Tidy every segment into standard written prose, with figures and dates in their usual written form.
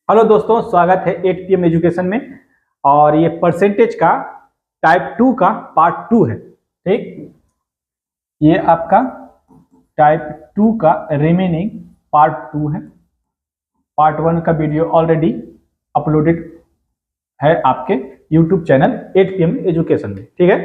Hello दोस्तों, स्वागत है 8 PM एजुकेशन में। और ये परसेंटेज का टाइप 2 का पार्ट 2 है। ठीक, ये आपका टाइप 2 का रिमेनिंग पार्ट 2 है। पार्ट 1 का वीडियो ऑलरेडी अपलोडेड है आपके यूट्यूब चैनल 8 PM एजुकेशन में। ठीक है,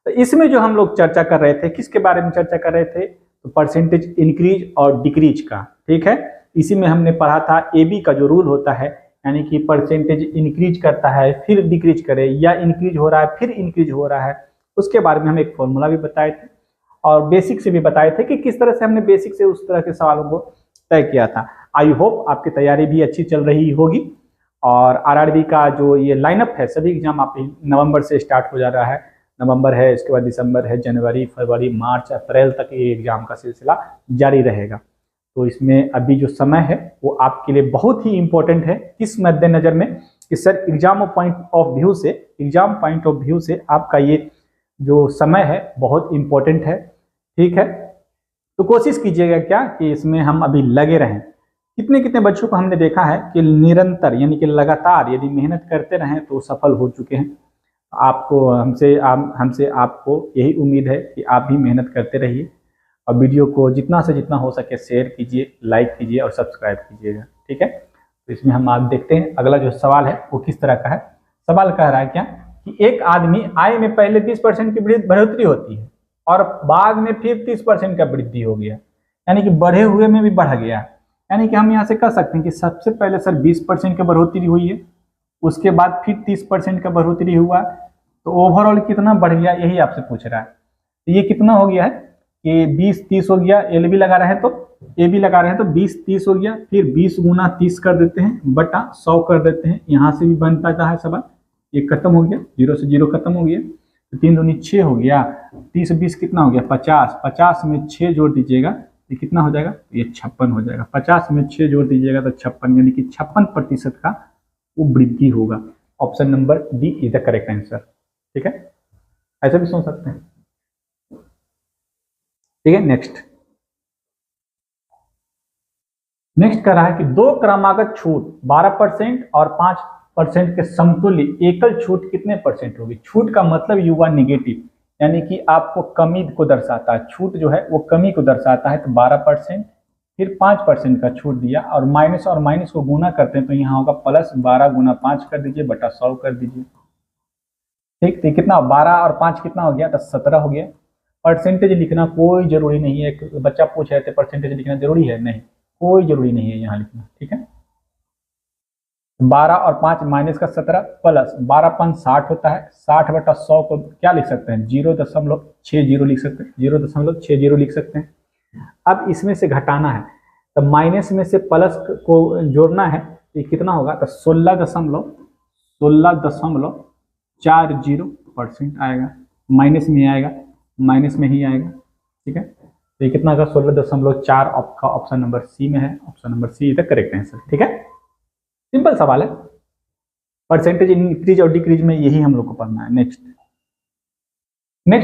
तो इसमें जो हम लोग चर्चा कर रहे थे, किसके बारे में चर्चा कर रहे थे? तो परसेंटेज इंक्रीज और डिक्रीज का। ठीक है, इसी में हमने पढ़ा था AB का जो रूल होता है, यानी कि परसेंटेज इंक्रीज करता है फिर डिक्रीज करे, या इंक्रीज हो रहा है फिर इंक्रीज हो रहा है, उसके बारे में हम एक फॉर्मूला भी बताए थे और बेसिक से भी बताए थे कि किस तरह से हमने बेसिक से उस तरह के सवालों को तय किया था। आई होप आपकी तैयारी भी अच्छी चल रही होगी। और RRB का जो ये लाइनअप है, सभी एग्जाम आप नवंबर से स्टार्ट हो जा रहा है। नवंबर है, इसके बाद दिसंबर है, जनवरी, फरवरी, मार्च, अप्रैल तक ये एग्जाम का सिलसिला जारी रहेगा। तो इसमें अभी जो समय है वो आपके लिए बहुत ही इम्पोर्टेंट है। किस मद्देनजर में कि sir exam point of view से आपका ये जो समय है बहुत इम्पोर्टेंट है। ठीक है, तो कोशिश कीजिएगा क्या कि इसमें हम अभी लगे रहें। कितने कितने बच्चों को हमने देखा है कि निरंतर यानी कि लगातार यदि मेहनत करते रहें तो सफल हो चुके हैं। आपको हमसे आपको यही उम्मीद है कि आप भी मेहनत करते रहिए और वीडियो को जितना से जितना हो सके शेयर कीजिए, लाइक कीजिए और सब्सक्राइब कीजिएगा। ठीक है, तो इसमें हम आप देखते हैं अगला जो सवाल है वो किस तरह का है। सवाल कह रहा है क्या कि एक आदमी आय में पहले 20% की बढ़ोतरी होती है और बाद में फिर 30% का वृद्धि हो गया, यानी कि बढ़े हुए में भी बढ़ गया। यानी कि हम यहाँ से कह सकते हैं कि सबसे पहले सर 20% की बढ़ोतरी हुई है, उसके बाद फिर 30% का बढ़ोतरी हुआ, तो ओवरऑल कितना बढ़ गया यही आपसे पूछ रहा है। तो ये कितना हो गया है कि 20-30 हो गया। एल बी लगा रहे हैं तो ए बी लगा रहे हैं तो 20-30 हो गया, फिर 20 गुना 30 कर देते हैं बटा 100 कर देते हैं। यहाँ से भी बन पाता है सवाल, ये खत्म हो गया, 0 से 0 खत्म हो गया, तो 3 दूनी 6 हो गया, 30-20 कितना हो गया 50, 50 में 6 जोड़ दीजिएगा ये कितना हो जाएगा, ये 56 हो जाएगा। 50 में 6 जोड़ दीजिएगा तो 56, यानी कि 56% का वो वृद्धि होगा। Option number D is the correct answer. ठीक है, ऐसा भी सोच सकते हैं। ठीक है, नेक्स्ट कर रहा है कि दो क्रमागत छूट 12% और 5% के समतुल्य एकल छूट कितने परसेंट होगी? छूट का मतलब युवा निगेटिव, यानी कि आपको कमी को दर्शाता है। छूट जो है वो कमी को दर्शाता है, तो 12% फिर 5% का छूट दिया और माइनस को गुना करते हैं तो यहाँ होगा प्लस 12 गुना 5 कर दीजिए बटा 100 कर दीजिए। ठीक, तो कितना 12 और 5 कितना हो गया, तो 17 हो गया। परसेंटेज लिखना कोई जरूरी नहीं है। एक बच्चा पूछ रहे थे परसेंटेज लिखना जरूरी है, नहीं, कोई जरूरी नहीं है यहाँ लिखना। ठीक है, 12 और 5 माइनस का 17 प्लस 12 60 होता है, 60 बटा 100 को क्या लिख सकते हैं 0.60 लिख सकते हैं, 0.60 लिख सकते हैं। अब इसमें से घटाना है तो माइनस में से प्लस को जोड़ना है, तो ये कितना होगा, तो 16.40% आएगा। माइनस में आएगा, माइनस में ही आएगा। ठीक है, तो ये कितना का 16.4 आपका ऑप्शन नंबर सी में है। Option number C is the correct answer. ठीक है, सिंपल सवाल है। परसेंटेज इंक्रीज और डिक्रीज में यही हम लोग को पढ़ना है। नेक्स्ट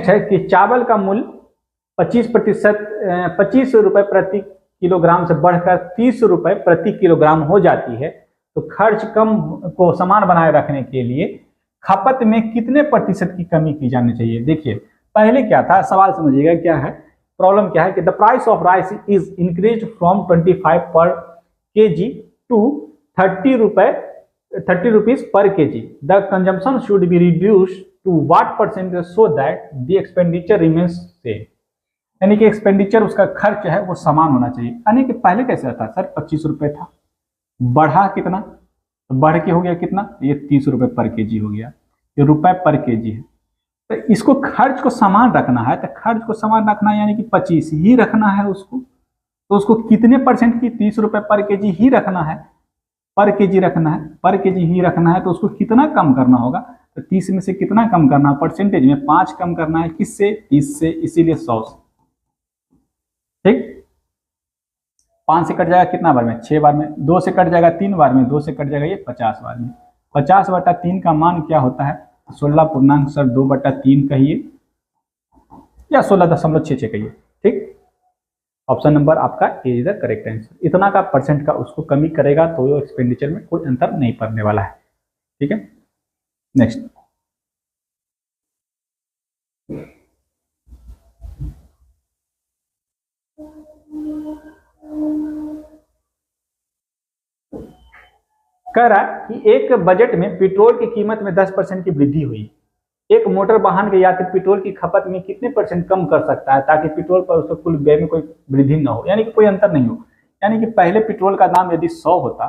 है कि चावल का मूल्य 25 रुपए प्रति किलोग्राम से बढ़कर 30 रुपए प्रति किलोग्राम हो जाती है, तो खर्च कम को समान बनाए रखने के लिए खपत में कितने प्रतिशत की कमी की जानी चाहिए? देखिए पहले क्या था, सवाल समझिएगा क्या है, प्रॉब्लम क्या है कि the price of rice is increase from 25 per kg to 30 rupees per kg। The consumption should be reduce to what percentage so that the expenditure remains same. यानी कि एक्सपेंडिचर उसका खर्च है वो समान होना चाहिए। यानी कि पहले कैसे था सर 25 रुपए था, बढ़ा कितना, तो बढ़ के हो गया कितना, ये 30 रुपए पर केजी हो गया, ये रुपए पर केजी है। तो इसको खर्च को समान रखना है, तो खर्च को समान रखना है यानी कि 25 ही रखना है उसको। तो उसको कितने परसेंट की 30 रुपए पर केजी ही रखना है, पर केजी रखना है, पर केजी ही रखना है। तो उसको कितना कम करना होगा, तो 30 में से कितना कम करना है, परसेंटेज में 5 कम करना है, किससे, 30 से, इसीलिए 100 से। ठीक, 5 से कट जाएगा कितना बार में, 6 बार में, 2 से कट जाएगा 3 बार में, 2 से कट जाएगा ये 50 बार में। 50 बटा 3 का मान क्या होता है, 16.2 बटा 3 कहिए या 16.66 कहिए। ठीक, ऑप्शन नंबर आपका ए इज द करेक्ट आंसर। इतना का परसेंट का उसको कमी करेगा तो वो एक्सपेंडिचर में कोई अंतर नहीं पड़ने वाला है। ठीक है, नेक्स्ट। कह रहा है कि एक बजट में पेट्रोल की कीमत में 10% की वृद्धि हुई। एक मोटर वाहन के यात्री पेट्रोल की खपत में कितने परसेंट कम कर सकता है ताकि पेट्रोल पर उसका कुल व्यय में कोई वृद्धि न हो, यानी कि कोई अंतर नहीं हो। यानी कि पहले पेट्रोल का दाम यदि 100 होता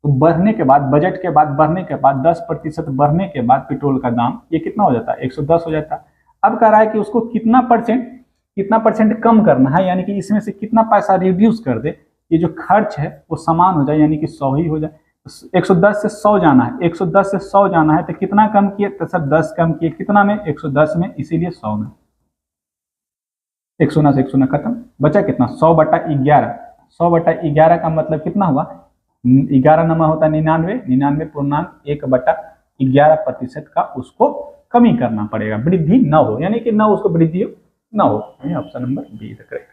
तो बढ़ने के बाद, बजट के बाद बढ़ने के बाद 10% बढ़ने के बाद पेट्रोल का दाम ये कितना हो जाता है, 110 हो जाता। अब कह रहा है कि उसको कितना परसेंट कम करना है, यानी कि इसमें से कितना पैसा रिड्यूस कर दे, ये जो खर्च है वो समान हो जाए, यानी कि 100 ही हो जाए। 110 से 100 जाना है, 110 से 100 जाना है तो कितना कम किए, तो सब 10 कम किए, कितना में, 110 में, इसीलिए 100 में। 100 से 100 खत्म, बचा कितना, 100/11। 100/11 का मतलब कितना हुआ, 11 नमा होता है 99, 99.1/11% का उसको कमी करना पड़ेगा, वृद्धि न हो, यानी कि न उसको वृद्धि न हो। Option number B is correct.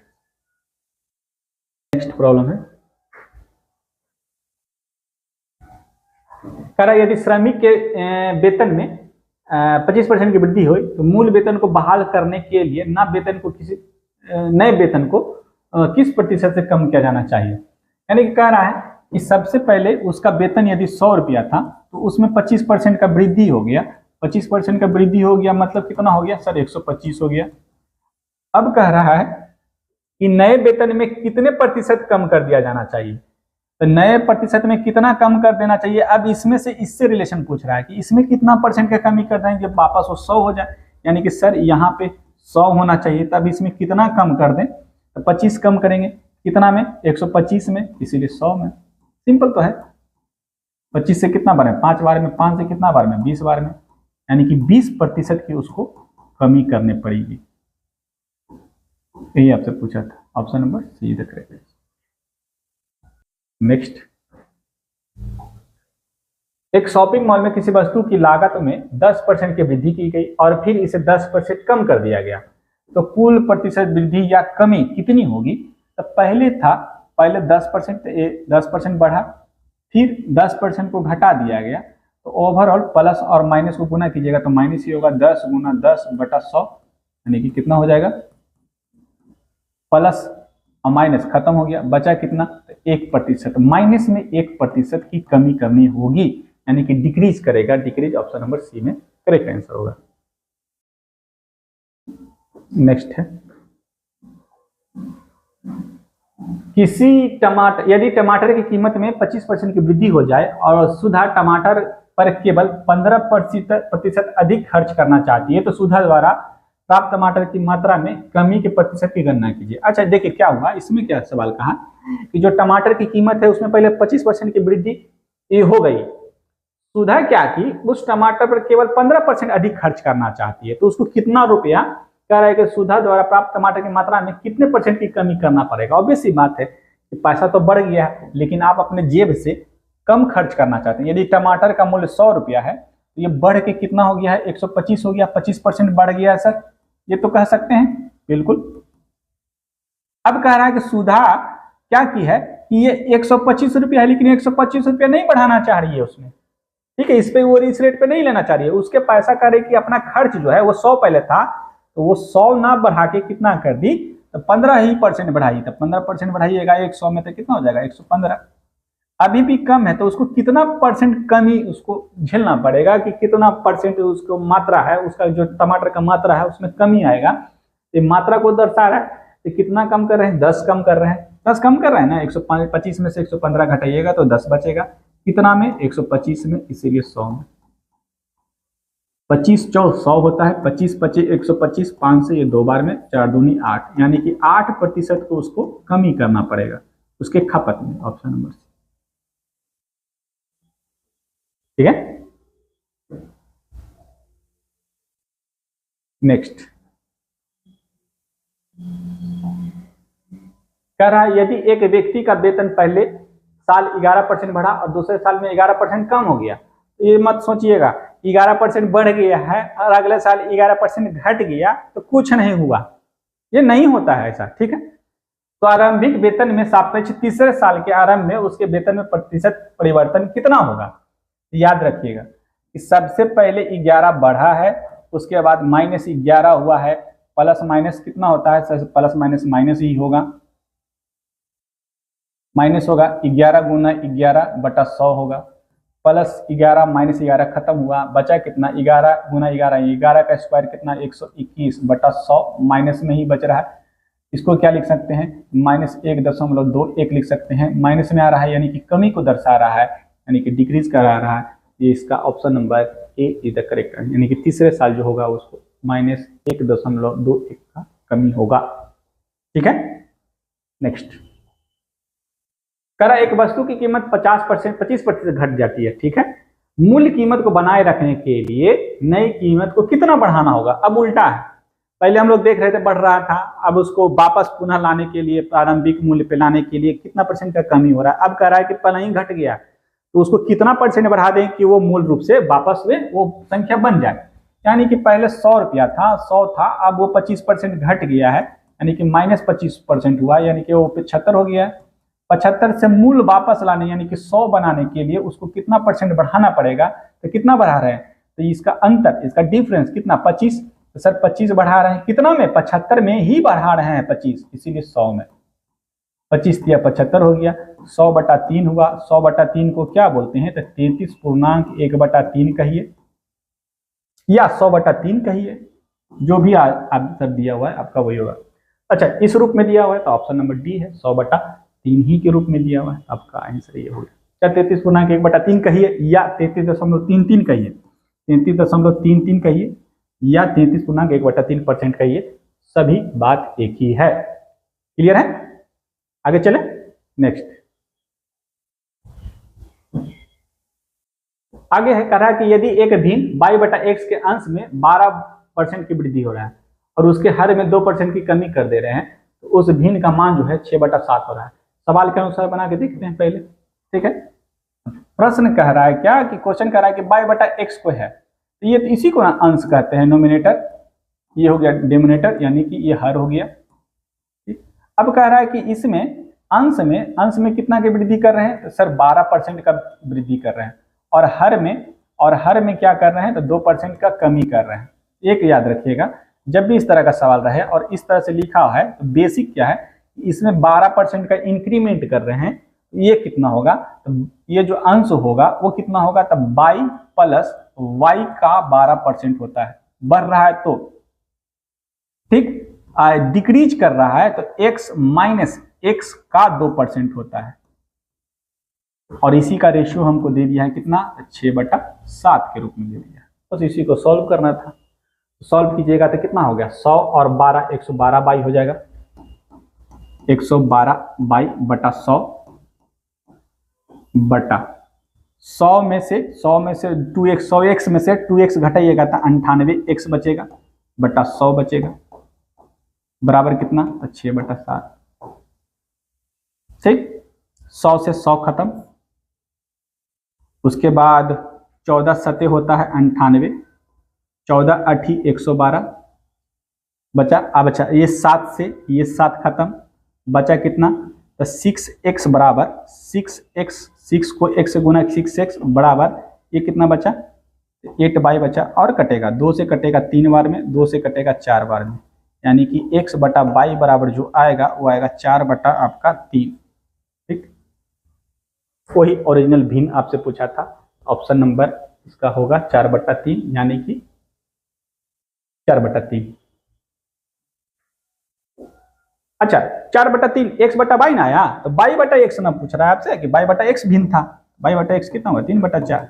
Next problem है, कह रहा है यदि श्रमिक के वेतन में 25% की वृद्धि हुई तो मूल वेतन को बहाल करने के लिए नए वेतन को किस प्रतिशत से कम किया जाना चाहिए। यानी कि कह रहा है कि सबसे पहले उसका वेतन यदि 100 रुपया था तो उसमें 25% का वृद्धि हो गया। 25% का वृद्धि हो गया मतलब कितना हो गया सर, 125 हो गया। अब कह रहा है कि नए वेतन में कितने प्रतिशत कम कर दिया जाना चाहिए, तो नए प्रतिशत में कितना कम कर देना चाहिए। अब इसमें से इससे रिलेशन पूछ रहा है कि इसमें कितना परसेंट का कमी कर दें कि वापस वो 100 हो जाए, यानी कि सर यहाँ पे 100 होना चाहिए, तब इसमें कितना कम कर दें, तो 25 कम करेंगे, कितना में, 125 में, इसीलिए 100 में। सिंपल तो है। 25 से कितना बार में, 5 बार में, 5 से कितना बार में, 20 बार में, यानी कि 20% की उसको कमी करनी पड़ेगी। यही आपसे पूछा था, option number C is the correct. Next, एक शॉपिंग मॉल में किसी वस्तु की लागत में 10% की वृद्धि की गई और फिर इसे 10% कम कर दिया गया, तो कुल प्रतिशत वृद्धि या कमी कितनी होगी। तो पहले 10% बढ़ा, फिर 10% को घटा दिया गया, तो ओवरऑल प्लस और माइनस को गुना कीजिएगा तो माइनस ही होगा, 10 गुना 10/100, यानी कि कितना हो जाएगा, प्लस और माइनस खत्म हो गया, बचा कितना, 1%। माइनस में 1% की कमी करनी होगी, यानी कि डिक्रीज करेगा, डिक्रीज ऑप्शन नंबर सी में करेक्ट आंसर होगा। नेक्स्ट है, यदि टमाटर की कीमत में 25% की वृद्धि हो जाए और सुधा टमाटर पर केवल 15% अधिक खर्च करना चाहती है तो सुधा द्वारा प्राप्त टमाटर की मात्रा में कमी के प्रतिशत की गणना कीजिए। अच्छा देखिए क्या हुआ, इसमें क्या सवाल कहा कि जो टमाटर की कीमत है उसमें पहले 25% की वृद्धि हो गई, सुधा क्या की, उस टमाटर पर केवल 15% अधिक खर्च करना चाहती है, तो उसको कितना रुपया, कह रहा है कि सुधा द्वारा प्राप्त टमाटर की मात्रा में कितने % की कमी करना पड़ेगा। ऑब्वियस सी बात है कि पैसा तो बढ़ गया है लेकिन आप अपने जेब से कम खर्च करना चाहते हैं। यदि टमाटर का मूल्य 100 रुपया है तो ये बढ़ के कितना हो गया है, 125 हो गया, 25% बढ़ गया है सर, ये तो कह सकते हैं बिल्कुल। अब कह रहा है कि सुधा क्या की है कि ये 125 रुपया है लेकिन 125 रुपया नहीं बढ़ाना चाह रही है उसमें, ठीक है, इस पे वो इस रेट पे नहीं लेना चाह रही है, उसके पैसा करे कि अपना खर्च जो है वो 100 पहले था तो वो 100 ना बढ़ा के कितना कर दी, तो 15% बढ़ाई, तो 15% बढ़ाइएगा 100 में तो कितना हो जाएगा, 115। अभी भी कम है तो उसको कितना % कमी उसको झेलना पड़ेगा, कि कितना % उसको मात्रा है, उसका जो टमाटर का मात्रा है उसमें कमी आएगा। ये मात्रा को दर्शा रहा है, तो कितना कम कर रहे हैं, 10 कम कर रहे हैं, 10 कम कर रहे हैं ना, 125 में से 115 घटाइएगा तो 10 बचेगा, कितना में, 125 में, इसीलिए 100 में। 25 4 100 होता है, 25 25 125, 5 से ये 2 बार में, 4 दूनी 8, यानी कि 8% को उसको कमी करना पड़ेगा उसके खपत में, ऑप्शन नंबर सी। ठीक है, नेक्स्ट कह रहा है यदि एक व्यक्ति का वेतन पहले साल 11% बढ़ा और दूसरे साल में 11% कम हो गया, तो ये मत सोचिएगा 11% बढ़ गया है और अगले साल 11% घट गया तो कुछ नहीं हुआ, ये नहीं होता है ऐसा, ठीक है। तो आरंभिक वेतन में सापेक्ष तीसरे साल के आरंभ में उसके वेतन में प्रतिशत परिवर्तन कितना होगा। याद रखिएगा कि सबसे पहले 11 बढ़ा है, उसके बाद -11 हुआ है, प्लस माइनस कितना होता है, प्लस माइनस माइनस ही होगा, माइनस होगा 11 गुना 11 बटा 100 होगा, प्लस 11 माइनस 11 खत्म हुआ, बचा कितना 11 गुना 11, 11 का स्क्वायर कितना 121 बटा 100, माइनस में ही बच रहा है। इसको क्या लिख सकते हैं, -1.21 लिख सकते हैं। माइनस में आ रहा है यानी कि कमी को दर्शा रहा है, यानी कि डिक्रीज करा रहा है। ये इसका option number A is the correct, यानी कि तीसरे साल जो होगा उसको -1.21 का कमी होगा। ठीक है, नेक्स्ट करा एक वस्तु की कीमत 25% घट जाती है। ठीक है, मूल कीमत को बनाए रखने के लिए नई कीमत को कितना बढ़ाना होगा। अब उल्टा है, पहले हम लोग देख रहे थे बढ़ रहा था, अब उसको वापस पुनः लाने के लिए प्रारंभिक मूल्य पे लाने के लिए कितना परसेंट का कमी हो रहा है। अब कह रहा है कि पहले ही घट गया तो उसको कितना परसेंट बढ़ा दें कि वो मूल रूप से वापस में वो संख्या बन जाए। यानी कि पहले 100 रुपया था, 100 था, अब वो 25% घट गया है, यानी कि -25% हुआ, यानी कि वो 75 हो गया है। 75 से मूल वापस लाने यानी कि 100 बनाने के लिए उसको कितना परसेंट बढ़ाना पड़ेगा। तो कितना बढ़ा रहे हैं, तो इसका अंतर, इसका डिफरेंस कितना 25, तो सर 25 बढ़ा रहे हैं, कितना में 75 में ही बढ़ा रहे हैं 25, इसीलिए 100 में 25 दिया 75 हो गया। 100/3 हुआ, 100/3 को क्या बोलते हैं, तो 33.1/3 कहिए या 100/3 कहिए, जो भी आंसर दिया हुआ है आपका वही होगा। अच्छा, इस रूप में दिया हुआ है तो ऑप्शन नंबर डी है, 100/3 ही के रूप में दिया हुआ है, आपका आंसर ये हो गया। 33.1/3 कहिए या 33.33 कहिए, 33.33 कहिए या 33.1/3% कहिए, सभी बात एक ही है। क्लियर है, आगे चले नेक्स्ट। आगे है, कह रहा है कि यदि एक भिन्न y/x के अंश में 12% की वृद्धि हो रहा है और उसके हर में 2% की कमी कर दे रहे हैं, तो उस भिन्न का मान जो है 6/7 हो रहा है। सवाल के अनुसार बना के देखते हैं पहले। ठीक है, प्रश्न कह रहा है क्या कि क्वेश्चन कह रहा है कि y/x को है, तो ये तो इसी को अंश कहते हैं, नोमिनेटर, ये हो गया डिनोमिनेटर, यानी कि ये हर हो गया। अब कह रहा है कि इसमें अंश में कितना की वृद्धि कर रहे हैं, तो सर 12% का वृद्धि कर रहे हैं, और हर में क्या कर रहे हैं, तो 2% का कमी कर रहे हैं। एक याद रखिएगा, जब भी इस तरह का सवाल रहे और इस तरह से लिखा है तो बेसिक क्या है, इसमें 12% का इंक्रीमेंट कर रहे हैं, ये कितना होगा, तो ये जो अंश होगा वो कितना होगा, तो y प्लस y का 12% होता है, बढ़ रहा है तो ठीक, डिक्रीज कर रहा है तो x माइनस x का 2% होता है, और इसी का रेशियो हमको दे दिया है कितना, 6/7 के रूप में दे दिया है। बस इसी को सॉल्व करना था, सॉल्व कीजिएगा तो कितना हो गया, 100 और 12 112 बाई हो जाएगा, 112 बाई बटा 100 बटा 100 में से 2x, 100x में से 2x घटाइएगा तो 98x बचेगा, बटा 100 बचेगा, बराबर कितना, 6/7। ठीक, 100 से 100 खत्म, उसके बाद 14 सते होता है 98, 14 8 112 बचा। अब अच्छा, ये 7 से ये 7 खत्म, बचा कितना, तो 6x बराबर 6x, 6 को x से गुना 6x बराबर ये कितना बचा, 8y बचा, और कटेगा 2 से कटेगा 3 बार में, 2 से कटेगा 4 बार में, यानी कि x/y बराबर जो आएगा वो आएगा 4/3। ठीक, वही ओरिजिनल भिन्न आपसे पूछा था, ऑप्शन नंबर इसका होगा 4/3, यानी कि 4/3। अच्छा, 4/3 x/y ना आया तो y/x ना पूछ रहा है आपसे कि y/x भिन्न था, y/x कितना होगा, 3/4।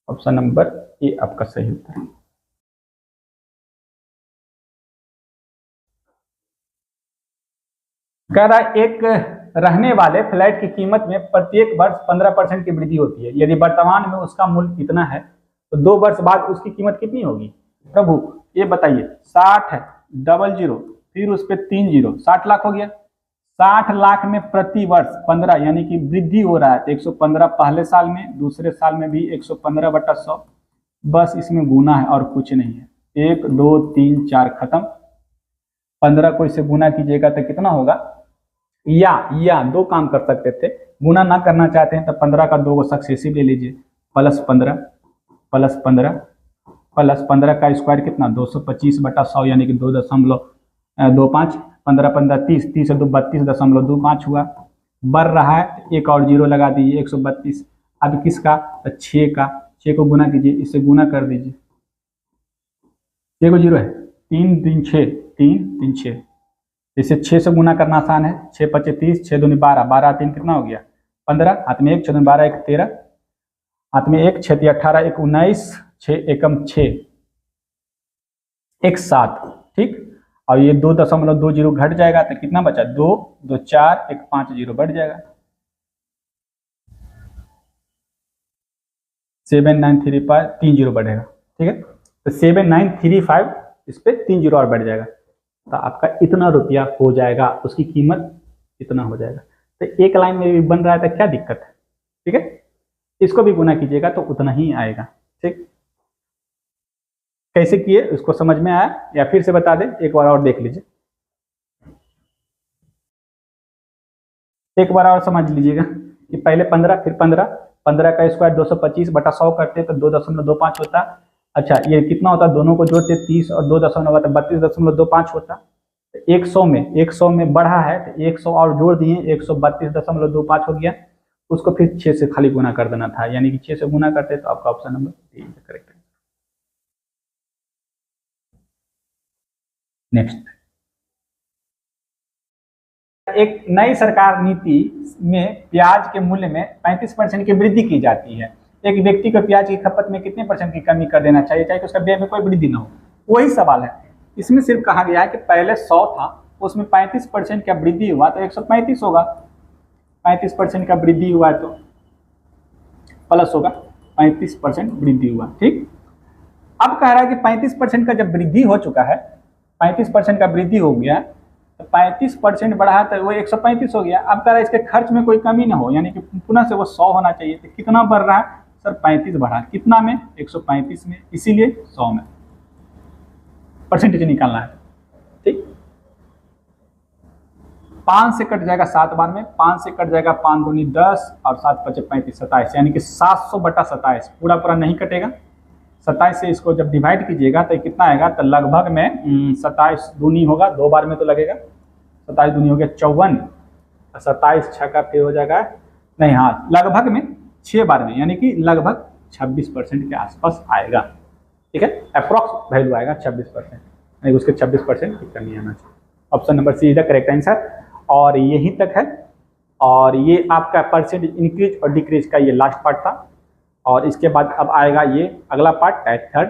ऑप्शन नंबर ए आपका सही उत्तर है। कह रहा है एक रहने वाले फ्लैट की कीमत में प्रत्येक वर्ष 15% की वृद्धि होती है, यदि वर्तमान में उसका मूल्य कितना है तो 2 वर्ष बाद उसकी कीमत कितनी होगी। प्रभु ये बताइए, 60 है, 00 फिर उस पर 3 0, 60 लाख हो गया। 60 लाख में प्रति वर्ष 15 यानी कि वृद्धि हो रहा है, तो 115 पहले साल में, दूसरे साल में भी 115/100, बस इसमें गुना है और कुछ नहीं है। 1 2 3 4 खत्म, 15 को इसे गुना कीजिएगा तो कितना होगा, या दो काम कर सकते थे। गुना ना करना चाहते हैं तो 15 का 2 को सक्सेसिव ले लीजिए, +15 +15 +15 का स्क्वायर कितना 225/100 यानी कि 2.25, 15 30 30 से 2 32.25 हुआ। बढ़ रहा है एक और जीरो लगा दीजिए 132। अब किसका, 6 का, 6 को गुना कीजिए, इससे गुना कर दीजिए, 6 को जीरो है, 3 3 6 3 3 6, इसे 6 से गुना करना आसान है, 6 5 30, 6 दूनी 12, 12 3 कितना हो गया 15, हाथ में 1, 6 दूनी 12 1 13, हाथ में 1, 6 3 18 1 19, 6 एकम 6 1 7, ठीक। और ये 2.20 घट जाएगा तो कितना बचा 2 2 4 1 5 0 बढ़ जाएगा 7935, 3 0 बढ़ेगा, ठीक है। तो 7935 इस पे 3 0 और बढ़ जाएगा, तो आपका इतना रुपया हो जाएगा, उसकी कीमत इतना हो जाएगा। तो एक लाइन में भी बन रहा है तो क्या दिक्कत है, ठीक है। इसको भी गुना कीजिएगा तो उतना ही आएगा, ठीक। कैसे किए उसको समझ में आया या फिर से बता दें, एक बार और देख लीजिए, एक बार और समझ लीजिएगा कि पहले 15 फिर 15 का स्क्वायर 225/100 करते तो 2.25 होता। अच्छा ये कितना होता, दोनों को जोड़ते 30 और 2.32.25 होता। 100 में बढ़ा है तो 100 और जोड़ दिए 132.25 हो गया, उसको फिर 6 से खाली गुना कर देना था, यानी कि 6 से गुना करते तो आपका ऑप्शन नंबर डी करेक्ट है। नेक्स्ट, एक नई सरकार नीति में प्याज के मूल्य में 35% की वृद्धि की जाती है। एक व्यक्ति को प्याज की खपत में कितने % की कमी कर देना चाहिए चाहे उसका व्यय में कोई वृद्धि न हो। वही सवाल है, इसमें सिर्फ कहा गया है कि पहले 100 था उसमें 35% का वृद्धि हुआ तो 135 होगा, 35% का वृद्धि हुआ तो प्लस होगा, 35% वृद्धि हुआ, ठीक। अब कह रहा है कि 35% का जब वृद्धि हो चुका है, 35% का वृद्धि हो गया तो 35% बढ़ा तो वो 135 हो गया। अब कह रहा है इसके खर्च में कोई कमी ना हो, यानी कि पुनः से वो 100 होना चाहिए। तो कितना बढ़ रहा है सर, 35 बढ़ा, कितना में 135 में, इसीलिए 100 में परसेंटेज निकालना है, ठीक। 5 से कट जाएगा 7 बार में, 5 से कट जाएगा 5 दूनी 10 और 7 5 35 27, यानी कि 700/27 पूरा पूरा नहीं कटेगा। 27 से इसको जब डिवाइड कीजिएगा तो कितना आएगा, तो लगभग में 27 दूनी होगा, 2 बार में तो लगेगा, 27 दूनी हो गया 54, 27 छक्का फिर हो जाएगा नहीं, हाँ लगभग में 6 बार में, यानी कि लगभग 26% के आसपास आएगा, ठीक है। अप्रॉक्स वैल्यू आएगा 26%, यानी उसके 26% की कमी आना चाहिए। Option number C is the correct answer. और यहीं तक है, और ये आपका परसेंटेज इंक्रीज और डिक्रीज का ये लास्ट पार्ट था, और इसके बाद अब आएगा ये अगला पार्ट टाइप 3,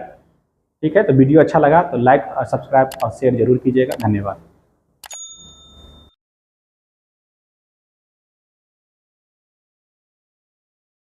ठीक है। तो वीडियो अच्छा लगा तो लाइक और सब्सक्राइब और शेयर जरूर कीजिएगा, धन्यवाद।